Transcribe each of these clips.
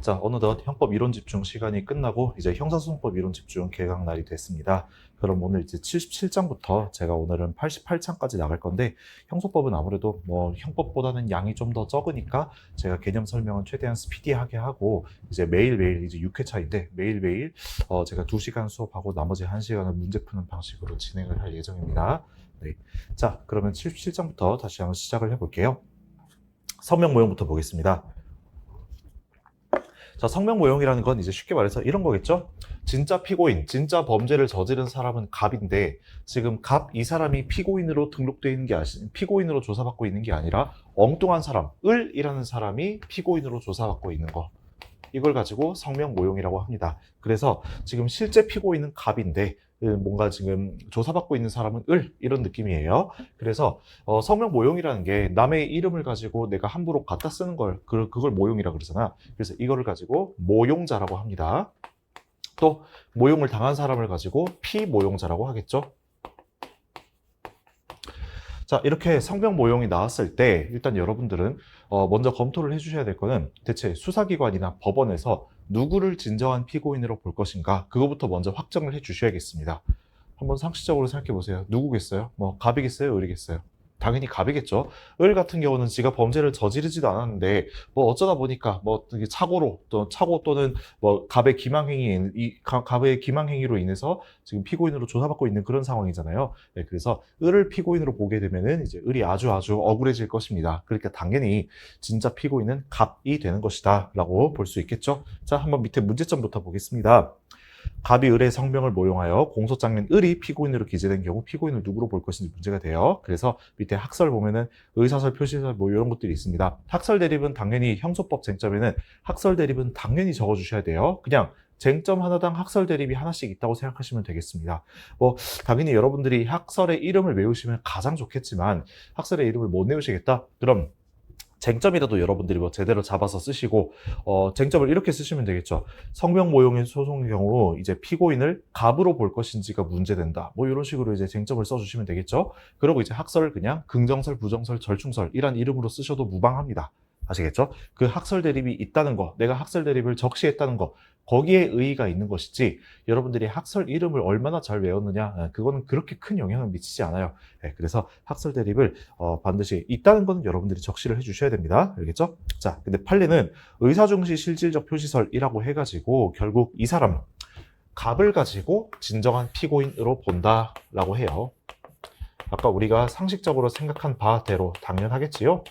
자, 어느덧 형법 이론 집중 시간이 끝나고 이제 형사소송법 이론 집중 개강 날이 됐습니다. 그럼 오늘 이제 77장부터 제가 오늘은 88장까지 나갈 건데 형소법은 아무래도 뭐 형법보다는 양이 좀 더 적으니까 제가 개념 설명은 최대한 스피디하게 하고 이제 매일매일 이제 6회차인데 매일매일 제가 2시간 수업하고 나머지 1시간은 문제 푸는 방식으로 진행을 할 예정입니다. 네. 자, 그러면 77장부터 다시 한번 시작을 해볼게요. 성명 모형부터 보겠습니다. 자, 성명 모형이라는 건 이제 쉽게 말해서 이런 거겠죠? 진짜 피고인, 진짜 범죄를 저지른 사람은 갑인데 지금 갑 이 사람이 피고인으로 등록되어 있는 게 피고인으로 조사받고 있는 게 아니라 엉뚱한 사람, 을이라는 사람이 피고인으로 조사받고 있는 거. 이걸 가지고 성명 모형이라고 합니다. 그래서 지금 실제 피고인은 갑인데 뭔가 지금 조사받고 있는 사람은 을 이런 느낌이에요. 그래서 성명 모형이라는 게 남의 이름을 가지고 내가 함부로 갖다 쓰는 걸 그걸 모형이라고 그러잖아. 그래서 이거를 가지고 모용자라고 합니다. 또 모용을 당한 사람을 가지고 피모용자라고 하겠죠. 자, 이렇게 성명 모형이 나왔을 때 일단 여러분들은 먼저 검토를 해주셔야 될 거는 대체 수사기관이나 법원에서 누구를 진정한 피고인으로 볼 것인가, 그거부터 먼저 확정을 해 주셔야겠습니다. 한번 상식적으로 생각해 보세요. 누구겠어요? 뭐 갑이겠어요? 을이겠어요? 당연히 갑이겠죠. 을 같은 경우는 지가 범죄를 저지르지도 않았는데 뭐 어쩌다 보니까 뭐 차고 또는 뭐 갑의 갑의 기망행위로 인해서 지금 피고인으로 조사받고 있는 그런 상황이잖아요. 네, 그래서 을을 피고인으로 보게 되면은 이제 을이 아주 억울해질 것입니다. 그러니까 당연히 진짜 피고인은 갑이 되는 것이다라고 볼 수 있겠죠. 자, 한번 밑에 문제점부터 보겠습니다. 갑이 을의 성명을 모용하여 공소장엔 을이 피고인으로 기재된 경우 피고인을 누구로 볼 것인지 문제가 돼요. 그래서 밑에 학설 보면은 의사설, 표시설 뭐 이런 것들이 있습니다. 학설 대립은 당연히 형소법 쟁점에는 학설 대립은 당연히 적어주셔야 돼요. 그냥 쟁점 하나당 학설 대립이 하나씩 있다고 생각하시면 되겠습니다. 뭐 당연히 여러분들이 학설의 이름을 외우시면 가장 좋겠지만 학설의 이름을 못 외우시겠다? 그럼 쟁점이라도 여러분들이 뭐 제대로 잡아서 쓰시고 쟁점을 이렇게 쓰시면 되겠죠. 성명 모형의 소송의 경우 이제 피고인을 갑으로 볼 것인지가 문제된다. 뭐 이런 식으로 이제 쟁점을 써주시면 되겠죠. 그리고 이제 학설을 그냥 긍정설, 부정설, 절충설 이란 이름으로 쓰셔도 무방합니다. 아시겠죠? 그 학설 대립이 있다는 거, 내가 학설 대립을 적시했다는 거, 거기에 의의가 있는 것이지 여러분들이 학설 이름을 얼마나 잘 외웠느냐, 그거는 그렇게 큰 영향을 미치지 않아요. 그래서 학설 대립을 반드시 있다는 건 여러분들이 적시를 해주셔야 됩니다. 알겠죠? 자, 근데 판례는 의사중시 실질적 표시설이라고 해가지고 결국 이 사람 갑을 가지고 진정한 피고인으로 본다라고 해요. 아까 우리가 상식적으로 생각한 바대로 당연하겠지요?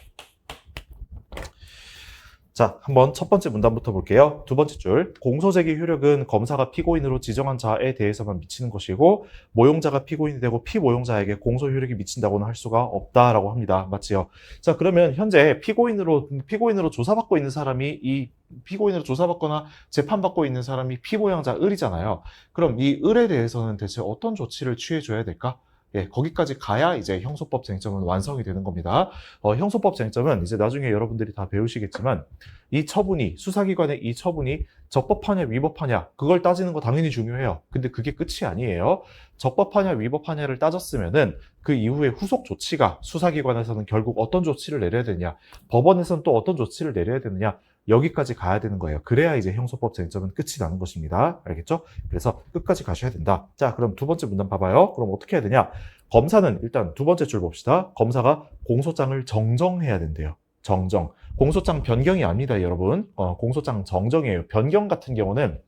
자, 한번 첫 번째 문단부터 볼게요. 두 번째 줄. 공소제기 효력은 검사가 피고인으로 지정한 자에 대해서만 미치는 것이고 모용자가 피고인이 되고 피모용자에게 공소 효력이 미친다고는 할 수가 없다라고 합니다. 맞지요? 자, 그러면 현재 피고인으로 조사받고 있는 사람이 피고인으로 조사받거나 재판받고 있는 사람이 피모용자 을이잖아요. 그럼 이 을에 대해서는 대체 어떤 조치를 취해줘야 될까? 거기까지 가야 이제 형소법 쟁점은 완성이 되는 겁니다. 형소법 쟁점은 이제 나중에 여러분들이 다 배우시겠지만 이 처분이, 수사기관의 이 처분이 적법하냐 위법하냐 그걸 따지는 거 당연히 중요해요. 근데 그게 끝이 아니에요. 적법하냐 위법하냐를 따졌으면은 그 이후에 후속 조치가 수사기관에서는 결국 어떤 조치를 내려야 되냐, 법원에서는 또 어떤 조치를 내려야 되느냐, 여기까지 가야 되는 거예요. 그래야 이제 형소법 쟁점은 끝이 나는 것입니다. 알겠죠? 그래서 끝까지 가셔야 된다. 자, 그럼 두 번째 문단 봐봐요. 그럼 어떻게 해야 되냐? 검사는 일단 두 번째 줄 봅시다. 검사가 공소장을 정정해야 된대요. 정정. 공소장 변경이 아닙니다, 여러분. 공소장 정정이에요. 변경 같은 경우는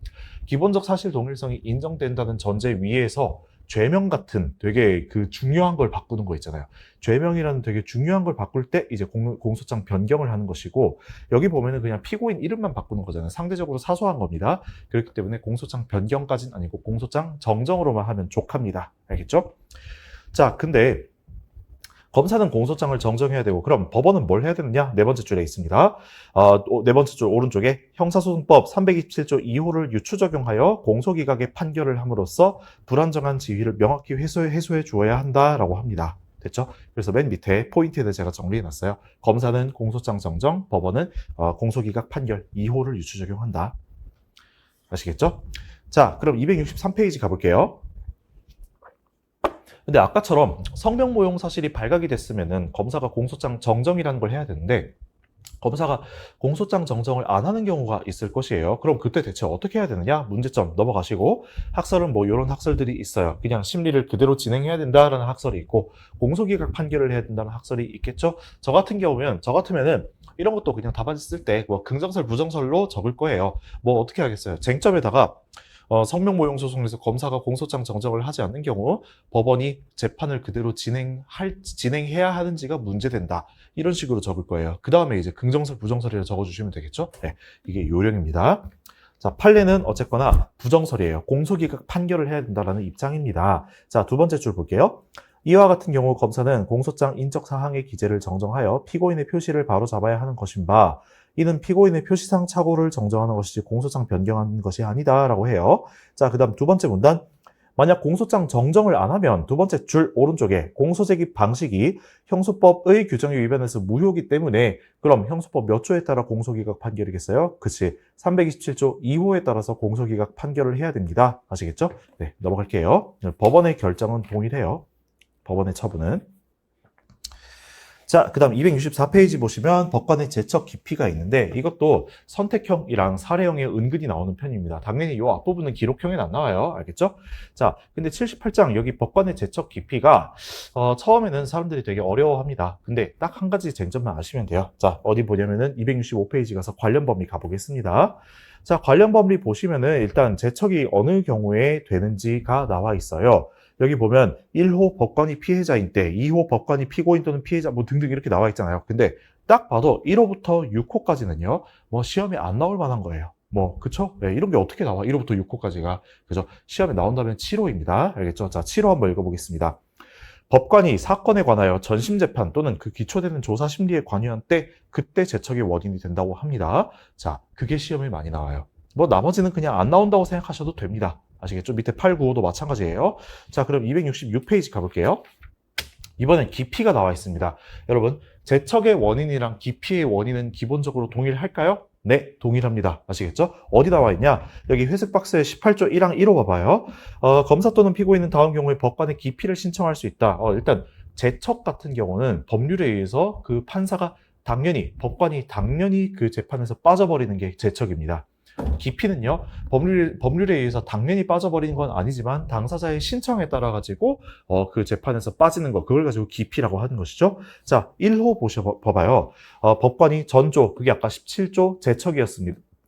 기본적 사실 동일성이 인정된다는 전제 위에서 죄명 같은 되게 그 중요한 걸 바꾸는 거 있잖아요. 죄명이라는 되게 중요한 걸 바꿀 때 이제 공소장 변경을 하는 것이고, 여기 보면은 그냥 피고인 이름만 바꾸는 거잖아요. 상대적으로 사소한 겁니다. 그렇기 때문에 공소장 변경까지는 아니고 공소장 정정으로만 하면 족합니다. 알겠죠? 자, 근데 검사는 공소장을 정정해야 되고, 그럼 법원은 뭘 해야 되느냐? 네 번째 줄에 있습니다. 네 번째 줄 오른쪽에 형사소송법 327조 2호를 유추 적용하여 공소기각의 판결을 함으로써 불안정한 지위를 명확히 해소해 주어야 한다라고 합니다. 됐죠? 그래서 맨 밑에 포인트를 제가 정리해놨어요. 검사는 공소장 정정, 법원은 공소기각 판결 2호를 유추 적용한다. 아시겠죠? 자, 그럼 263페이지 가볼게요. 근데 아까처럼 성명 모용 사실이 발각이 됐으면은 검사가 공소장 정정이라는 걸 해야 되는데 검사가 공소장 정정을 안 하는 경우가 있을 것이에요. 그럼 그때 대체 어떻게 해야 되느냐? 문제점 넘어가시고, 학설은 뭐 이런 학설들이 있어요. 그냥 심리를 그대로 진행해야 된다라는 학설이 있고, 공소기각 판결을 해야 된다는 학설이 있겠죠. 저 같으면은 이런 것도 그냥 답안 쓸 때 뭐 긍정설 부정설로 적을 거예요. 뭐 어떻게 하겠어요? 쟁점에다가 성명모용 소송에서 검사가 공소장 정정을 하지 않는 경우 법원이 재판을 그대로 진행해야 하는지가 문제된다. 이런 식으로 적을 거예요. 그 다음에 이제 긍정설, 부정설이라 적어주시면 되겠죠? 네, 이게 요령입니다. 자, 판례는 어쨌거나 부정설이에요. 공소기각 판결을 해야 된다는 입장입니다. 자, 두 번째 줄 볼게요. 이와 같은 경우 검사는 공소장 인적 사항의 기재를 정정하여 피고인의 표시를 바로잡아야 하는 것인 바, 이는 피고인의 표시상 착오를 정정하는 것이지 공소장 변경하는 것이 아니다라고 해요. 자, 그 다음 두 번째 문단. 만약 공소장 정정을 안 하면 두 번째 줄 오른쪽에 공소제기 방식이 형소법의 규정에 위반해서 무효이기 때문에 그럼 형소법 몇 조에 따라 공소기각 판결이겠어요? 그치. 327조 2호에 따라서 공소기각 판결을 해야 됩니다. 아시겠죠? 네, 넘어갈게요. 법원의 결정은 동일해요. 법원의 처분은. 자, 그 다음 264페이지 보시면 법관의 제척 기피가 있는데 이것도 선택형이랑 사례형에 은근히 나오는 편입니다. 당연히 이 앞부분은 기록형엔 안 나와요. 알겠죠? 자, 근데 78장 여기 법관의 제척 기피가 처음에는 사람들이 되게 어려워합니다. 근데 딱 한 가지 쟁점만 아시면 돼요. 자, 어디 보냐면은 265페이지 가서 관련 법리 가보겠습니다. 자, 관련 법리 보시면은 일단 제척이 어느 경우에 되는지가 나와 있어요. 여기 보면 1호 법관이 피해자인 때, 2호 법관이 피고인 또는 피해자 뭐 등등 이렇게 나와 있잖아요. 근데 딱 봐도 1호부터 6호까지는요. 뭐 시험에 안 나올 만한 거예요. 뭐 그쵸? 네, 이런 게 어떻게 나와? 1호부터 6호까지가. 그죠? 시험에 나온다면 7호입니다. 알겠죠? 자, 7호 한번 읽어보겠습니다. 법관이 사건에 관하여 전심재판 또는 그 기초되는 조사 심리에 관여한 때 그때 제척의 원인이 된다고 합니다. 자, 그게 시험에 많이 나와요. 뭐 나머지는 그냥 안 나온다고 생각하셔도 됩니다. 아시겠죠? 밑에 8, 9호도 마찬가지예요. 자, 그럼 266페이지 가볼게요. 이번엔 기피가 나와 있습니다. 여러분, 제척의 원인이랑 기피의 원인은 기본적으로 동일할까요? 네, 동일합니다. 아시겠죠? 어디 나와 있냐? 여기 회색 박스에 18조 1항 1호 봐봐요. 검사 또는 피고인은 다음 경우에 법관의 기피를 신청할 수 있다. 일단 제척 같은 경우는 법률에 의해서 그 판사가 법관이 당연히 그 재판에서 빠져버리는 게 제척입니다. 기피는요, 법률에 의해서 당연히 빠져버리는 건 아니지만 당사자의 신청에 따라 가지고 그 재판에서 빠지는 거, 그걸 가지고 기피라고 하는 것이죠. 자, 1호 봐봐요. 법관이 전조, 그게 아까 17조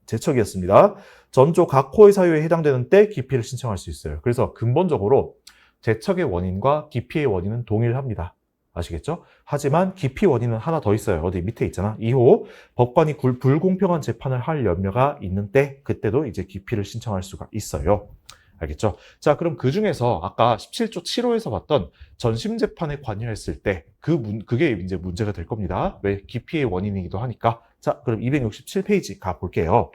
제척이었습니다. 전조 각 호의 사유에 해당되는 때 기피를 신청할 수 있어요. 그래서 근본적으로 제척의 원인과 기피의 원인은 동일합니다. 아시겠죠? 하지만 기피 원인은 하나 더 있어요. 어디 밑에 있잖아. 2호, 법관이 불공평한 재판을 할 염려가 있는 때, 그때도 이제 기피를 신청할 수가 있어요. 알겠죠? 자, 그럼 그 중에서 아까 17조 7호에서 봤던 전심재판에 관여했을 때, 그게 이제 문제가 될 겁니다. 왜? 기피의 원인이기도 하니까. 자, 그럼 267페이지 가볼게요.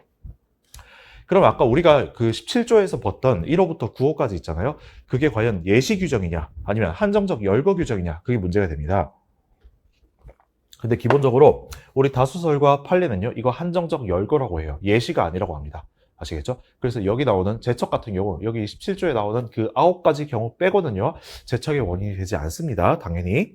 그럼 아까 우리가 그 17조에서 봤던 1호부터 9호까지 있잖아요. 그게 과연 예시 규정이냐, 아니면 한정적 열거 규정이냐, 그게 문제가 됩니다. 근데 기본적으로 우리 다수설과 판례는요, 이거 한정적 열거라고 해요. 예시가 아니라고 합니다. 아시겠죠? 그래서 여기 나오는 제척 같은 경우, 여기 17조에 나오는 그 9가지 경우 빼고는요, 제척의 원인이 되지 않습니다. 당연히.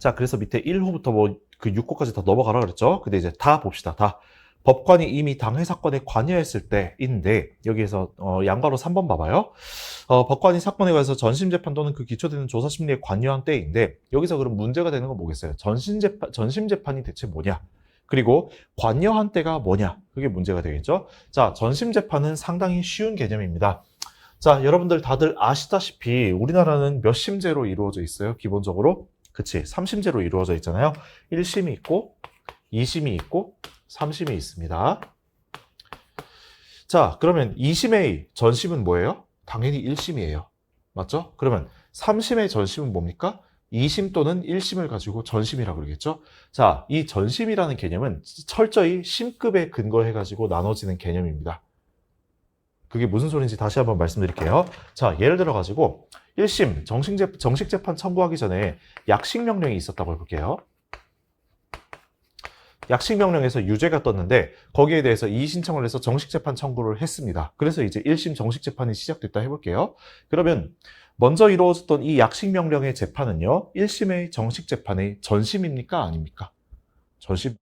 자, 그래서 밑에 1호부터 뭐 그 6호까지 다 넘어가라 그랬죠? 근데 이제 다 봅시다. 다. 법관이 이미 당해 사건에 관여했을 때인데, 여기에서 양가로 3번 봐봐요. 법관이 사건에 관해서 전심재판 또는 그 기초되는 조사 심리에 관여한 때인데, 여기서 그럼 문제가 되는 건 뭐겠어요? 전심재판이 대체 뭐냐? 그리고 관여한 때가 뭐냐? 그게 문제가 되겠죠? 자, 전심재판은 상당히 쉬운 개념입니다. 자, 여러분들 다들 아시다시피 우리나라는 몇 심제로 이루어져 있어요? 기본적으로? 그치, 3심제로 이루어져 있잖아요. 1심이 있고 2심이 있고 3심이 있습니다. 자, 그러면 2심의 전심은 뭐예요? 당연히 1심이에요. 맞죠? 그러면 3심의 전심은 뭡니까? 2심 또는 1심을 가지고 전심이라고 그러겠죠? 자, 이 전심이라는 개념은 철저히 심급에 근거해가지고 나눠지는 개념입니다. 그게 무슨 소리인지 다시 한번 말씀드릴게요. 자, 예를 들어가지고 1심 정식재판 청구하기 전에 약식명령이 있었다고 해볼게요. 약식명령에서 유죄가 떴는데 거기에 대해서 이의신청을 해서 정식재판 청구를 했습니다. 그래서 이제 1심 정식재판이 시작됐다 해볼게요. 그러면 먼저 이루어졌던 이 약식명령의 재판은요, 1심의 정식재판의 전심입니까? 아닙니까? 전심.